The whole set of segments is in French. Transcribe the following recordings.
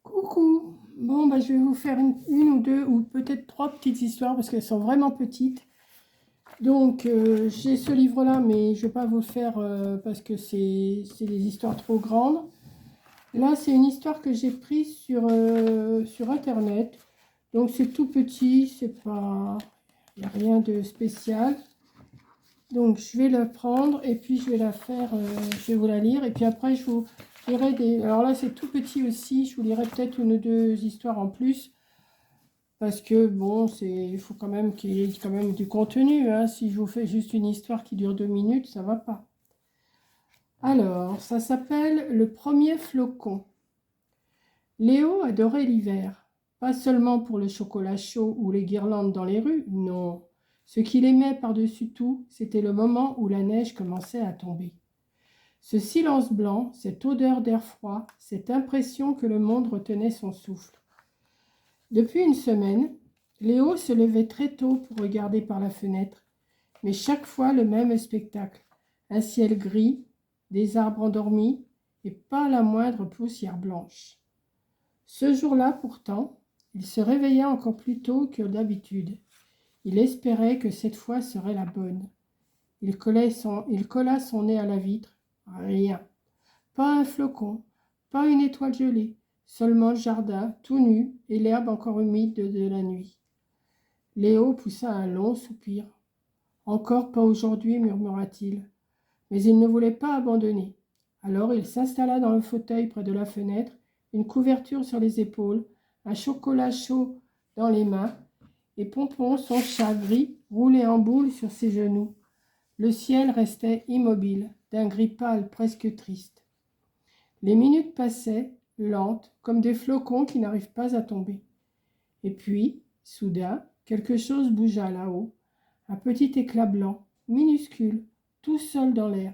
Coucou. Bon, bah, je vais vous faire une ou deux ou peut-être trois petites histoires parce qu'elles sont vraiment petites. Donc, j'ai ce livre-là, mais je ne vais pas vous le faire parce que c'est des histoires trop grandes. Là, c'est une histoire que j'ai prise sur Internet. Donc, c'est tout petit, c'est pas, il n'y a rien de spécial. Donc, je vais la prendre et puis je vais la faire, je vais vous la lire. Et puis après, je vous lirai des... Alors là, c'est tout petit aussi, je vous lirai peut-être une ou deux histoires en plus. Parce que bon, il faut quand même qu'il y ait quand même du contenu, hein. Si je vous fais juste une histoire qui dure 2 minutes, ça va pas. Alors, ça s'appelle Le premier flocon. Léo adorait l'hiver. Pas seulement pour le chocolat chaud ou les guirlandes dans les rues, non. Ce qu'il aimait par-dessus tout, c'était le moment où la neige commençait à tomber. Ce silence blanc, cette odeur d'air froid, cette impression que le monde retenait son souffle. Depuis une semaine, Léo se levait très tôt pour regarder par la fenêtre, mais chaque fois le même spectacle. Un ciel gris, des arbres endormis et pas la moindre poussière blanche. Ce jour-là, pourtant, il se réveilla encore plus tôt que d'habitude. Il espérait que cette fois serait la bonne. Il colla son nez à la vitre. Rien. Pas un flocon, pas une étoile gelée, seulement le jardin, tout nu, et l'herbe encore humide de la nuit. Léo poussa un long soupir. Encore pas aujourd'hui, murmura-t-il. Mais il ne voulait pas abandonner. Alors il s'installa dans le fauteuil près de la fenêtre, une couverture sur les épaules, un chocolat chaud dans les mains, et Pompon, son chat gris, roulait en boule sur ses genoux. Le ciel restait immobile, d'un gris pâle presque triste. Les minutes passaient, lentes, comme des flocons qui n'arrivent pas à tomber. Et puis, soudain, quelque chose bougea là-haut. Un petit éclat blanc, minuscule, tout seul dans l'air.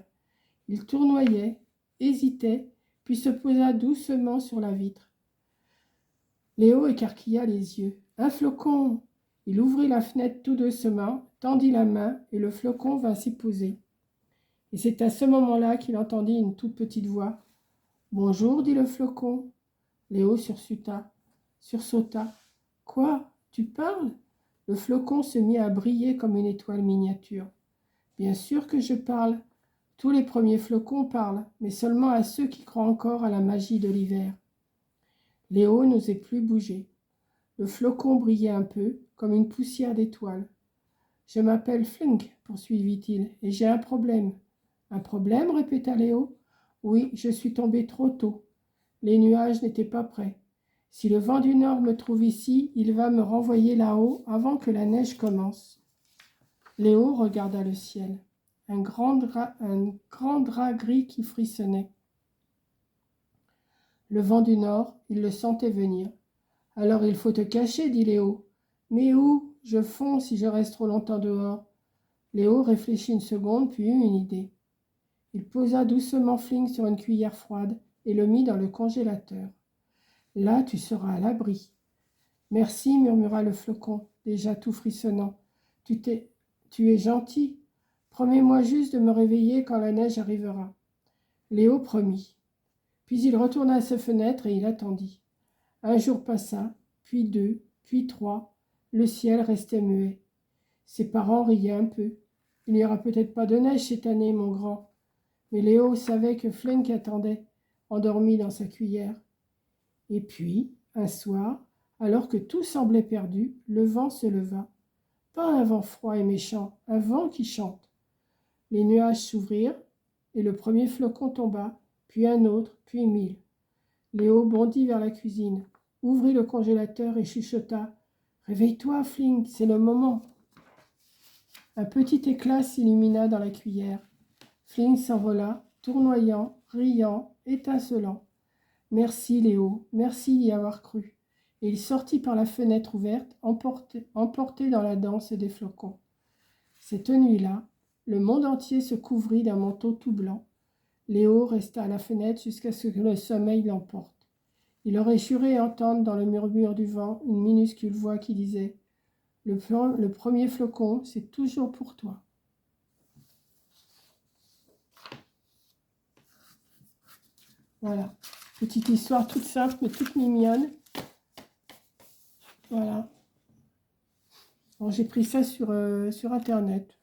Il tournoyait, hésitait, puis se posa doucement sur la vitre. Léo écarquilla les yeux. Un flocon! Il ouvrit la fenêtre tout doucement, tendit la main, et le flocon vint s'y poser. Et c'est à ce moment-là qu'il entendit une toute petite voix. « Bonjour, dit le flocon. » Léo sursauta. « Quoi? Tu parles ?» Le flocon se mit à briller comme une étoile miniature. « Bien sûr que je parle. Tous les premiers flocons parlent, mais seulement à ceux qui croient encore à la magie de l'hiver. » Léo n'osait plus bouger. Le flocon brillait un peu, comme une poussière d'étoiles. « Je m'appelle Flink, poursuivit-il, et j'ai un problème. »« Un problème ?» répéta Léo. « Oui, je suis tombé trop tôt. Les nuages n'étaient pas prêts. Si le vent du nord me trouve ici, il va me renvoyer là-haut avant que la neige commence. » Léo regarda le ciel. Un grand drap gris qui frissonnait. Le vent du nord, il le sentait venir. « Alors il faut te cacher, dit Léo. »« Mais où? Je fonds si je reste trop longtemps dehors. » Léo réfléchit une seconde, puis eut une idée. Il posa doucement Flink sur une cuillère froide et le mit dans le congélateur. « Là, tu seras à l'abri. »« Merci, murmura le flocon, déjà tout frissonnant. Tu es gentil. Promets-moi juste de me réveiller quand la neige arrivera. » Léo promit. Puis il retourna à sa fenêtre et il attendit. Un jour passa, puis deux, puis trois. Le ciel restait muet. Ses parents riaient un peu. « Il n'y aura peut-être pas de neige cette année, mon grand. » Mais Léo savait que Flink attendait, endormi dans sa cuillère. Et puis, un soir, alors que tout semblait perdu, le vent se leva. Pas un vent froid et méchant, un vent qui chante. Les nuages s'ouvrirent et le premier flocon tomba, puis un autre, puis 1000. Léo bondit vers la cuisine, ouvrit le congélateur et chuchota. « Réveille-toi, Flink, c'est le moment. » Un petit éclat s'illumina dans la cuillère. Flink s'envola, tournoyant, riant, étincelant. « Merci, Léo, merci d'y avoir cru. » Et il sortit par la fenêtre ouverte, emporté dans la danse des flocons. Cette nuit-là, le monde entier se couvrit d'un manteau tout blanc. Léo resta à la fenêtre jusqu'à ce que le sommeil l'emporte. Il aurait juré entendre dans le murmure du vent une minuscule voix qui disait « Le premier flocon, c'est toujours pour toi. » Voilà. Petite histoire toute simple, mais toute mignonne. Voilà. J'ai pris ça sur Internet.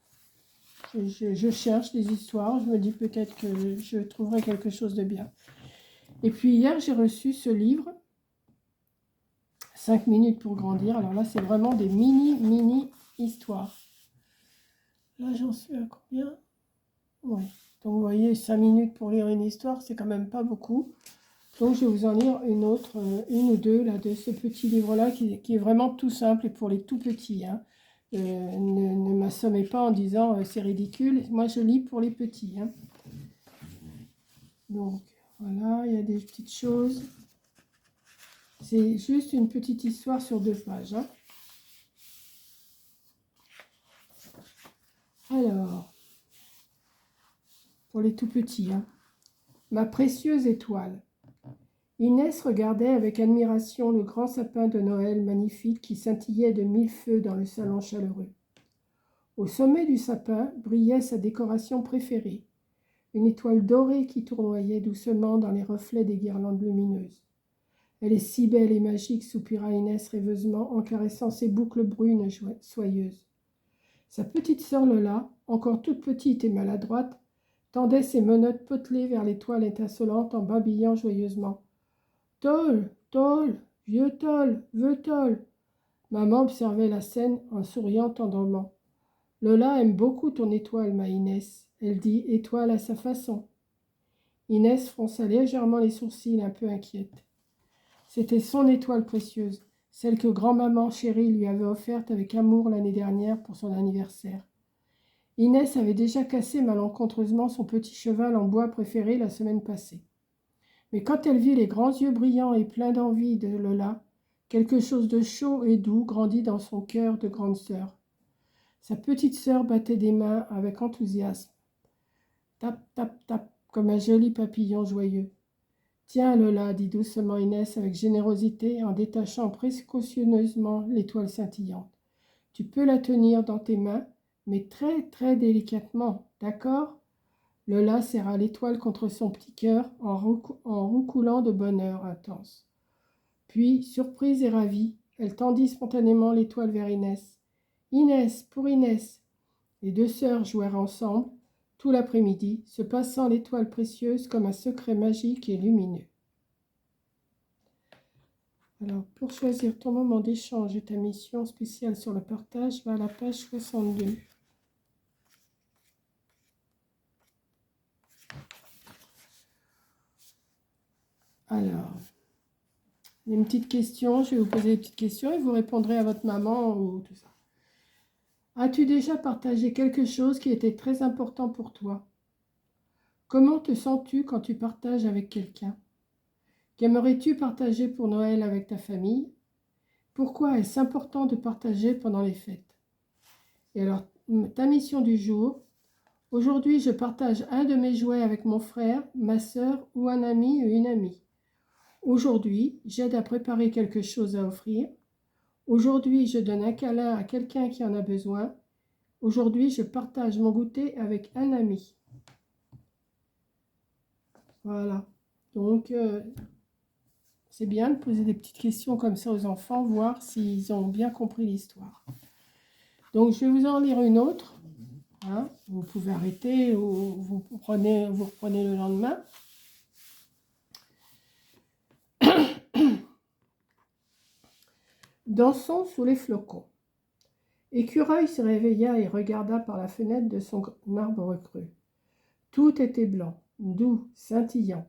Je cherche des histoires, je me dis peut-être que je trouverai quelque chose de bien. Et puis hier, j'ai reçu ce livre, 5 minutes pour grandir. Alors là, c'est vraiment des mini histoires. Là, j'en suis à combien? Ouais. Donc vous voyez, 5 minutes pour lire une histoire, c'est quand même pas beaucoup. Donc je vais vous en lire une autre, une ou deux là, de ce petit livre-là qui est vraiment tout simple et pour les tout petits. Hein. Ne m'assommez pas en disant c'est ridicule. Moi, je lis pour les petits. Hein. Donc voilà, il y a des petites choses. C'est juste une petite histoire sur 2 pages. Hein. Alors, pour les tout petits. Hein. Ma précieuse étoile. Inès regardait avec admiration le grand sapin de Noël magnifique qui scintillait de 1000 feux dans le salon chaleureux. Au sommet du sapin brillait sa décoration préférée, une étoile dorée qui tournoyait doucement dans les reflets des guirlandes lumineuses. « Elle est si belle et magique », soupira Inès rêveusement en caressant ses boucles brunes soyeuses. Sa petite sœur Lola, encore toute petite et maladroite, tendait ses menottes potelées vers l'étoile étincelante en babillant joyeusement. « Tol, Tol, vieux Tol, veux Tol !» Maman observait la scène en souriant tendrement. « Lola aime beaucoup ton étoile, ma Inès. Elle dit étoile à sa façon. » Inès fronça légèrement les sourcils, un peu inquiète. C'était son étoile précieuse, celle que grand-maman chérie lui avait offerte avec amour l'année dernière pour son anniversaire. Inès avait déjà cassé malencontreusement son petit cheval en bois préféré la semaine passée. Mais quand elle vit les grands yeux brillants et pleins d'envie de Lola, quelque chose de chaud et doux grandit dans son cœur de grande sœur. Sa petite sœur battait des mains avec enthousiasme. Tap, tap, tap, comme un joli papillon joyeux. « Tiens, Lola, dit doucement Inès avec générosité en détachant précautionneusement l'étoile scintillante. Tu peux la tenir dans tes mains, mais très, très délicatement, d'accord ?» Lola serra l'étoile contre son petit cœur en roucoulant de bonheur intense. Puis, surprise et ravie, elle tendit spontanément l'étoile vers Inès. « Inès, pour Inès !» Les 2 sœurs jouèrent ensemble tout l'après-midi, se passant l'étoile précieuse comme un secret magique et lumineux. Alors, pour choisir ton moment d'échange et ta mission spéciale sur le partage, va à la page 62. Alors, une petite question, je vais vous poser des petites questions et vous répondrez à votre maman ou tout ça. As-tu déjà partagé quelque chose qui était très important pour toi? Comment te sens-tu quand tu partages avec quelqu'un? Qu'aimerais-tu partager pour Noël avec ta famille? Pourquoi est-ce important de partager pendant les fêtes? Et alors, ta mission du jour. Aujourd'hui, je partage un de mes jouets avec mon frère, ma sœur ou un ami ou une amie. Aujourd'hui, j'aide à préparer quelque chose à offrir. Aujourd'hui, je donne un câlin à quelqu'un qui en a besoin. Aujourd'hui, je partage mon goûter avec un ami. Voilà. Donc, c'est bien de poser des petites questions comme ça aux enfants, voir s'ils ont bien compris l'histoire. Donc, je vais vous en lire une autre. Hein. Vous pouvez arrêter ou vous reprenez le lendemain. Dansons sous les flocons. Écureuil se réveilla et regarda par la fenêtre de son arbre creux. Tout était blanc, doux, scintillant.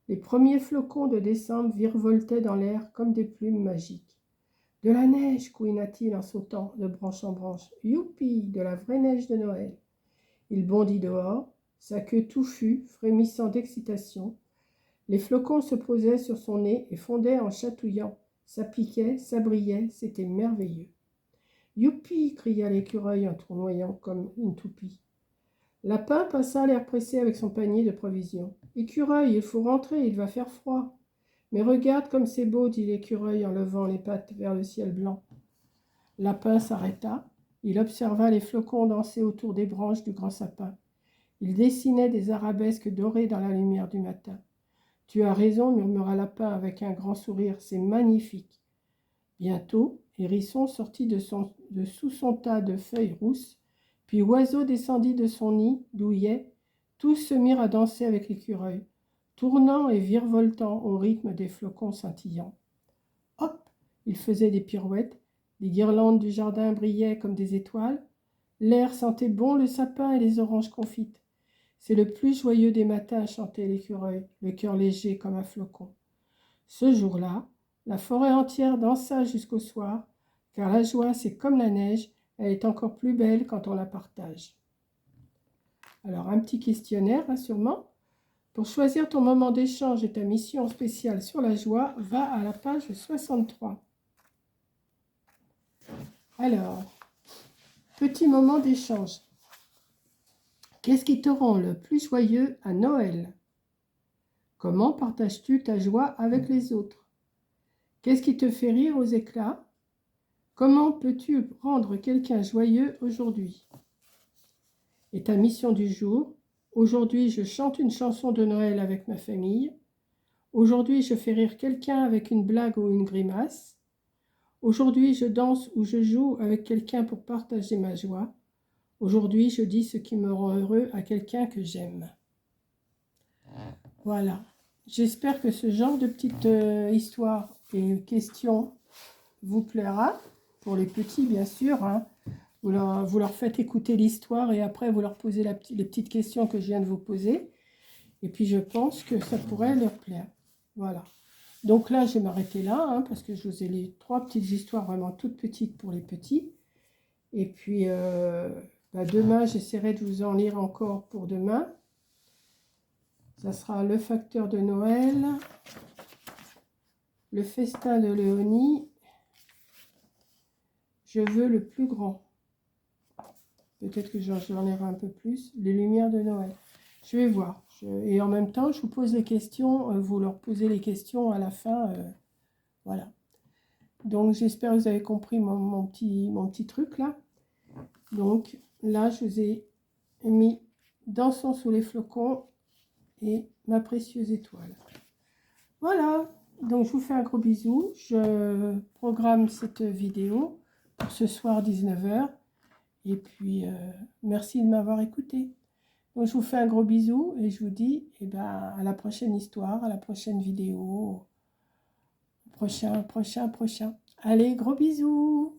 Les premiers flocons de décembre virevoltaient dans l'air comme des plumes magiques. « De la neige !» couina-t-il en sautant de branche en branche. « Youpi ! De la vraie neige de Noël !» Il bondit dehors, sa queue touffue, frémissant d'excitation. Les flocons se posaient sur son nez et fondaient en chatouillant. Ça piquait, ça brillait, c'était merveilleux. « Youpi !» cria l'écureuil en tournoyant comme une toupie. Lapin passa l'air pressé avec son panier de provisions. « Écureuil, il faut rentrer, il va faire froid. »« Mais regarde comme c'est beau, dit l'écureuil en levant les pattes vers le ciel blanc. » Lapin s'arrêta. Il observa les flocons danser autour des branches du grand sapin. Ils dessinaient des arabesques dorées dans la lumière du matin. « Tu as raison, murmura Lapin avec un grand sourire, c'est magnifique. Bientôt, Hérisson sortit de sous son tas de feuilles rousses, puis Oiseau descendit de son nid, douillet. Tous se mirent à danser avec l'écureuil, tournant et virevoltant au rythme des flocons scintillants. Hop, ils faisaient des pirouettes, les guirlandes du jardin brillaient comme des étoiles, l'air sentait bon le sapin et les oranges confites. C'est le plus joyeux des matins, chantait l'écureuil, le cœur léger comme un flocon. Ce jour-là, la forêt entière dansa jusqu'au soir, car la joie, c'est comme la neige, elle est encore plus belle quand on la partage. Alors, un petit questionnaire, hein, sûrement. Pour choisir ton moment d'échange et ta mission spéciale sur la joie, va à la page 63. Alors, petit moment d'échange. Qu'est-ce qui te rend le plus joyeux à Noël? Comment partages-tu ta joie avec les autres? Qu'est-ce qui te fait rire aux éclats? Comment peux-tu rendre quelqu'un joyeux aujourd'hui? Et ta mission du jour? Aujourd'hui, je chante une chanson de Noël avec ma famille. Aujourd'hui, je fais rire quelqu'un avec une blague ou une grimace. Aujourd'hui, je danse ou je joue avec quelqu'un pour partager ma joie. Aujourd'hui, je dis ce qui me rend heureux à quelqu'un que j'aime. Voilà. J'espère que ce genre de petite histoire et questions vous plaira. Pour les petits, bien sûr. Hein. Vous leur faites écouter l'histoire et après, vous leur posez les petites questions que je viens de vous poser. Et puis, je pense que ça pourrait leur plaire. Voilà. Donc là, je vais m'arrêter là, hein, parce que je vous ai les 3 petites histoires vraiment toutes petites pour les petits. Et puis, demain, j'essaierai de vous en lire encore pour demain. Ça sera le facteur de Noël, le festin de Léonie, je veux le plus grand. Peut-être que j'en lirai un peu plus. Les lumières de Noël. Je vais voir. Et en même temps, je vous pose les questions. Vous leur posez les questions à la fin. Voilà. Donc, j'espère que vous avez compris mon petit truc là. Donc, là, je vous ai mis Dansons sous les flocons et ma précieuse étoile. Voilà. Donc, je vous fais un gros bisou. Je programme cette vidéo pour ce soir 19 h. Et puis, merci de m'avoir écouté. Donc, je vous fais un gros bisou et je vous dis à la prochaine histoire, à la prochaine vidéo, prochain. Allez, gros bisous!